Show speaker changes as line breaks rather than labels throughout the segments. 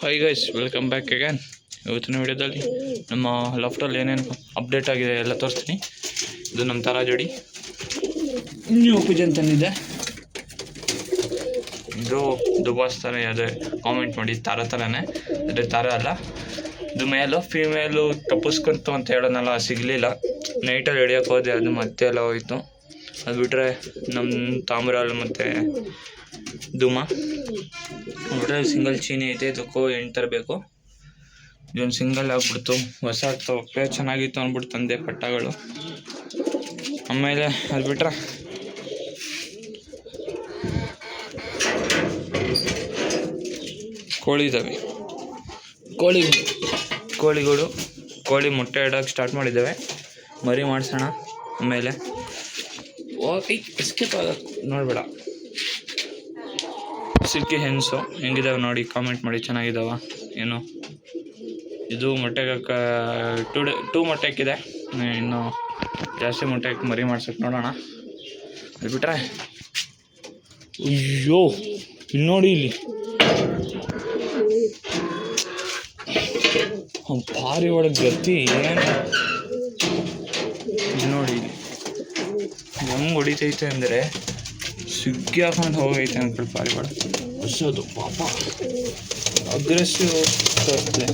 Hi guys, welcome back again. ಇವತ್ತಿನ ವಿಡಿಯೋದಲ್ಲಿ ನಮ್ಮ ಲಾಫ್ಟಲ್ಲಿ ಏನೇನು ಅಪ್ಡೇಟ್ ಆಗಿದೆ ಎಲ್ಲ ತೋರಿಸ್ತೀನಿ. ಇದು ನಮ್ಮ ತಾರಾ ಜೋಡಿ ನ್ಯೂ ಪಿಜನ್ ತಂದಿದ್ದೆ. ಇದು ದುಬಾಸ್ ಥರ ಯಾವುದೇ ಕಾಮೆಂಟ್ ಮಾಡಿ ತಾರಾ ಥರನೇ, ಅದೇ ತಾರ ಅಲ್ಲ. ಇದು ಮೇಲು ಫೀಮೇಲು ತಪ್ಪಿಸ್ಕೊಂತು ಅಂತ ಹೇಳೋನಲ್ಲ, ಸಿಗಲಿಲ್ಲ. ನೈಟಲ್ಲಿ ಹಿಡಿಯೋಕೆ ಹೋದೆ, ಅದು ಮತ್ತೆ ಎಲ್ಲ ಹೋಯಿತು. ಅದು ಬಿಟ್ಟರೆ ನಮ್ಮ ತಾಮ್ರಾಲ್ ಮತ್ತು ಧೂಮ ನೋಡ್ರೆ ಸಿಂಗಲ್ ಚೀನಿ ಐತೆ. ಇದಕ್ಕೂ 8 ತರಬೇಕು. ಇದೊಂದು ಸಿಂಗಲ್ ಆಗ್ಬಿಡ್ತು. ಹೊಸ ತೊಪ್ಪೆ ಚೆನ್ನಾಗಿತ್ತು ಅಂದ್ಬಿಟ್ಟು ತಂದೆ ಪಟ್ಟಗಳು. ಆಮೇಲೆ ಅದು ಬಿಟ್ರೆ ಕೋಳಿ ಇದ್ದಾವೆ. ಕೋಳಿಗಳು ಮೊಟ್ಟೆ ಇಡೋಕ್ಕೆ ಸ್ಟಾರ್ಟ್ ಮಾಡಿದ್ದಾವೆ. ಮರಿ ಮಾಡಿಸೋಣ. ಆಮೇಲೆ ಓಕೆ, ಎಸ್ಕೇಪ್ ಆಗೋಕ್ಕೆ ನೋಡಬೇಡ. ಸಿಲ್ಕಿ ಹೆನ್ಸು ಹೆಂಗಿದಾವೆ ನೋಡಿ, ಕಾಮೆಂಟ್ ಮಾಡಿ. ಚೆನ್ನಾಗಿದ್ದಾವ ಏನು? ಇದು ಮೊಟ್ಟೆಗೆ 2 ಮೊಟ್ಟೆ ಹಾಕಿದೆ. ಇನ್ನು ಜಾಸ್ತಿ ಮೊಟ್ಟೆ ಹಾಕಿ ಮರಿ ಮಾಡ್ಸೋಕೆ ನೋಡೋಣ. ಅದು ಬಿಟ್ರೆ ಅಯ್ಯೋ, ಇಲ್ಲಿ ನೋಡಿ, ಇಲ್ಲಿ ಭಾರಿ ಒಳಗೆ ಗತಿ ಏನು ನೋಡಿ. ಇಲ್ಲಿ ಹೆಂಗೆ ಹೊಡಿತೈತೆ ಅಂದರೆ ಸಿಗ್ಗಿ ಹಾಕೊಂಡು ಹೋಗೈತೆ ಅಂದ್ಬಿಟ್ಟು ಭಾರಿ ಒಳ ಹೊಸದು ಪಾಪ ಅಗ್ರೆಸಿವ್ ತೋರಿಸ್ತದೆ.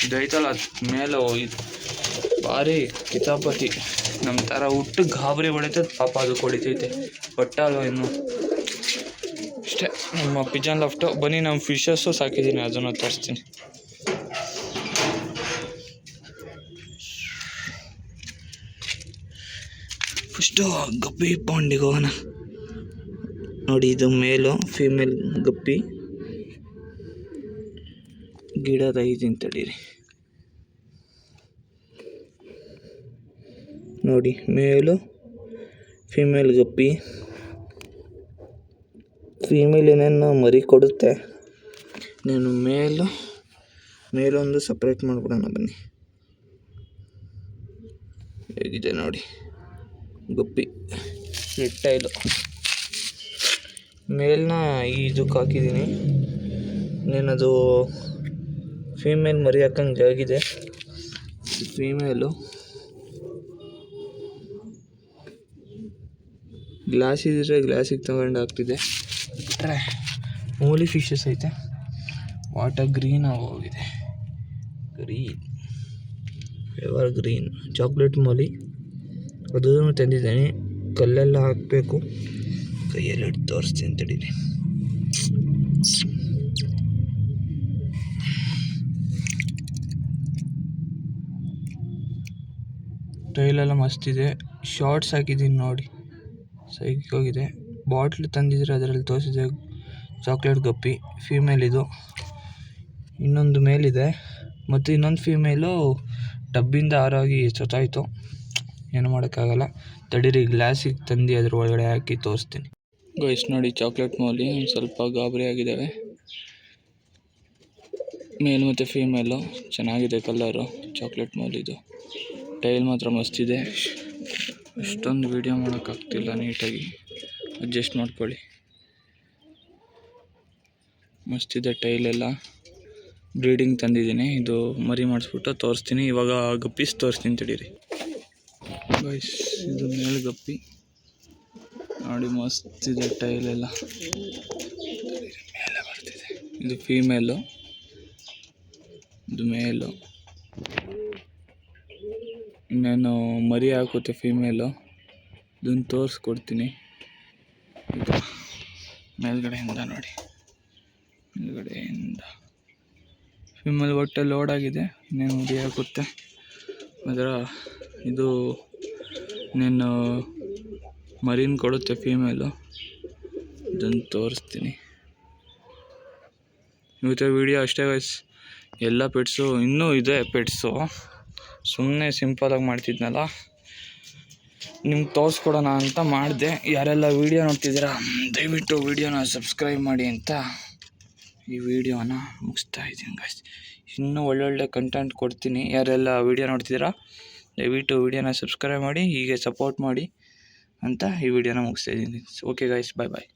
ಇದೈತಲ್ಲ ಮೇಲೆ ಭಾರಿ ಕಿತಾಪತಿ. ನಮ್ಮ ಥರ ಹುಟ್ಟು ಗಾಬರಿ ಹೊಡಿತದೆ ಪಾಪ, ಅದು ಹೊಡಿತೈತೆ ಒಟ್ಟಲ್ವ ಇನ್ನು. ಅಷ್ಟೇ ನಮ್ಮ ಪಿಜನ್ ಲಾಫ್ಟು. ಬನ್ನಿ, ನಮ್ಮ ಫಿಶಸ್ಸು ಸಾಕಿದ್ದೀನಿ, ಅದನ್ನು ತೋರಿಸ್ತೀನಿ. ಫಸ್ಟು ಗಪ್ಪಿ ಪಾಂಡಿಗೆ ಹೋಗೋಣ. ನೋಡಿ, ಇದು ಮೇಲು ಫೀಮೇಲ್ ಗಪ್ಪಿ. ಗಿಡದ ಐದಿನ ತಡೀರಿ ನೋಡಿ, ಮೇಲು ಫೀಮೇಲ್ ಗಪ್ಪಿ. ಫೀಮೇಲ್ ಏನೇನು ಮರಿ ಕೊಡುತ್ತೆ. ನಾನು ಮೇಲೊಂದು ಸಪ್ರೇಟ್ ಮಾಡಿಬಿಡೋಣ ಬನ್ನಿ. ಹೇಗಿದೆ ನೋಡಿ ಗಪ್ಪಿ. ರೆಡ್ ಟೈಲು ಮೇಲ್ನ ಇದಕ್ಕೆ ಹಾಕಿದ್ದೀನಿ. ಇನ್ನೇನದು ಫೀಮೇಲ್ ಮರಿ ಹಾಕಂಗೆ ಆಗಿದೆ. ಫೀಮೇಲು ಗ್ಲಾಸ್ ಇದ್ದರೆ ಗ್ಲಾಸಿಗೆ ತಗೊಂಡು ಹಾಕ್ತಿದೆ. ಬಿಟ್ಟರೆ ಮೂಲಿ ಫಿಶಸ್ ಐತೆ. ವಾಟರ್ ಗ್ರೀನ್ ಆಗೋಗಿದೆ. ಎವರ್ ಗ್ರೀನ್ ಚಾಕ್ಲೇಟ್ ಮೂಲಿ ಅದನ್ನು ತಂದಿದ್ದೀನಿ. ಕಲ್ಲೆಲ್ಲ ಹಾಕಬೇಕು. ಕೈಯಲ್ಲಿ ಹಿಡ್ದು ತೋರಿಸ್ತೀನಿ ತಡೀರಿ. ಟೈಲೆಲ್ಲ ಮಸ್ತಿದೆ. ಶಾರ್ಟ್ಸ್ ಹಾಕಿದ್ದೀನಿ ನೋಡಿ, ಸೈಕಿಗೆ ಹೋಗಿದೆ. ಬಾಟ್ಲ್ ತಂದಿದ್ರೆ ಅದರಲ್ಲಿ ತೋರಿಸಿದೆ. ಚಾಕ್ಲೇಟ್ ಗಪ್ಪಿ ಫೀಮೇಲ್ ಇದು. ಇನ್ನೊಂದು ಮೇಲಿದೆ ಮತ್ತು ಇನ್ನೊಂದು ಫೀಮೇಲು ಡಬ್ಬಿಂದ ಆರೋಗಿ ಸೊತ್ತಾಯಿತು. ಏನು ಮಾಡೋಕ್ಕಾಗಲ್ಲ. ತಡೀರಿ, ಗ್ಲಾಸಿಗೆ ತಂದು ಅದ್ರ ಒಳಗಡೆ ಹಾಕಿ ತೋರಿಸ್ತೀನಿ. ಗೈಸ್ ನೋಡಿ, ಚಾಕ್ಲೇಟ್ ಮೌಲಿ ಸ್ವಲ್ಪ ಗಾಬರಿ ಆಗಿದ್ದಾವೆ. ಮೇಲ್ ಮತ್ತು ಫೀಮೇಲು ಚೆನ್ನಾಗಿದೆ ಕಲರು. ಚಾಕ್ಲೇಟ್ ಮೌಲಿದು ಟೈಲ್ ಮಾತ್ರ ಮಸ್ತಿದೆ. ಅಷ್ಟೊಂದು ವೀಡಿಯೋ ಮಾಡೋಕ್ಕಾಗ್ತಿಲ್ಲ, ನೀಟಾಗಿ ಅಡ್ಜಸ್ಟ್ ಮಾಡ್ಕೊಳ್ಳಿ. ಮಸ್ತಿದೆ ಟೈಲೆಲ್ಲ. ಬ್ರೀಡಿಂಗ್ ತಂದಿದ್ದೀನಿ. ಇದು ಮರಿ ಮಾಡಿಸ್ಬಿಟ್ಟು ತೋರಿಸ್ತೀನಿ. ಇವಾಗ ಗಪ್ಪೀಸ್ ತೋರಿಸ್ತೀನಿ ತಡೀರಿ. ಗೈಸ್, ಇದು ಮೇಲು ಗಪ್ಪಿ ನೋಡಿ, ಮಸ್ತಿದೆ ಟೈಲೆಲ್ಲ. ಮೇಲೆ ಬರ್ತಿದೆ. ಇದು ಫೀಮೇಲು, ಇದು ಮೇಲು. ಇನ್ನೇನು ಮರಿ ಹಾಕುತ್ತೆ ಫೀಮೇಲು. ಇದನ್ನು ತೋರಿಸ್ಕೊಡ್ತೀನಿ. ಇದು ಮೇಲ್ಗಡೆಯಿಂದ ನೋಡಿ, ಮೇಲ್ಗಡೆಯಿಂದ ಫೀಮೇಲ್ ಹೊಟ್ಟೆ ಲೋಡ್ ಆಗಿದೆ. ಇನ್ನೇನು ಮರಿ ಹಾಕುತ್ತೆ. ಅದರ ಇದು ಇನ್ನೇನು ಮರಿನ ಕೊಡುತ್ತೆ ಫೀಮೇಲು. ಇದನ್ನು ತೋರಿಸ್ತೀನಿ. ಇವತ್ತು ವಿಡಿಯೋ ಅಷ್ಟೇ ಗೈಸ್. ಎಲ್ಲ ಪೆಟ್ಸು ಇನ್ನೂ ಇದೆ. ಪೆಟ್ಸು ಸುಮ್ಮನೆ ಸಿಂಪಲಾಗಿ ಮಾಡ್ತಿದ್ನಲ್ಲ, ನಿಮ್ಗೆ ತೋರಿಸ್ಕೊಡೋಣ ಅಂತ ಮಾಡಿದೆ. ಯಾರೆಲ್ಲ ವೀಡಿಯೋ ನೋಡ್ತಿದ್ದೀರಾ ದಯವಿಟ್ಟು ವೀಡಿಯೋನ ಸಬ್ಸ್ಕ್ರೈಬ್ ಮಾಡಿ ಅಂತ ಈ ವಿಡಿಯೋನ ಮುಗಿಸ್ತಾ ಇದ್ದೀನಿ ಗೈಸ್. ಇನ್ನೂ ಒಳ್ಳೊಳ್ಳೆ ಕಂಟೆಂಟ್ ಕೊಡ್ತೀನಿ. ಯಾರೆಲ್ಲ ವೀಡಿಯೋ ನೋಡ್ತಿದ್ದೀರಾ ದಯವಿಟ್ಟು ವೀಡಿಯೋನ ಸಬ್ಸ್ಕ್ರೈಬ್ ಮಾಡಿ, ಹೀಗೆ ಸಪೋರ್ಟ್ ಮಾಡಿ ಅಂತ ಈ ವಿಡಿಯೋನ ಮುಗಿಸ್ತಾ ಇದ್ದೀನಿ. ಓಕೆ ಗೈಸ್, ಬಾಯ್ ಬಾಯ್.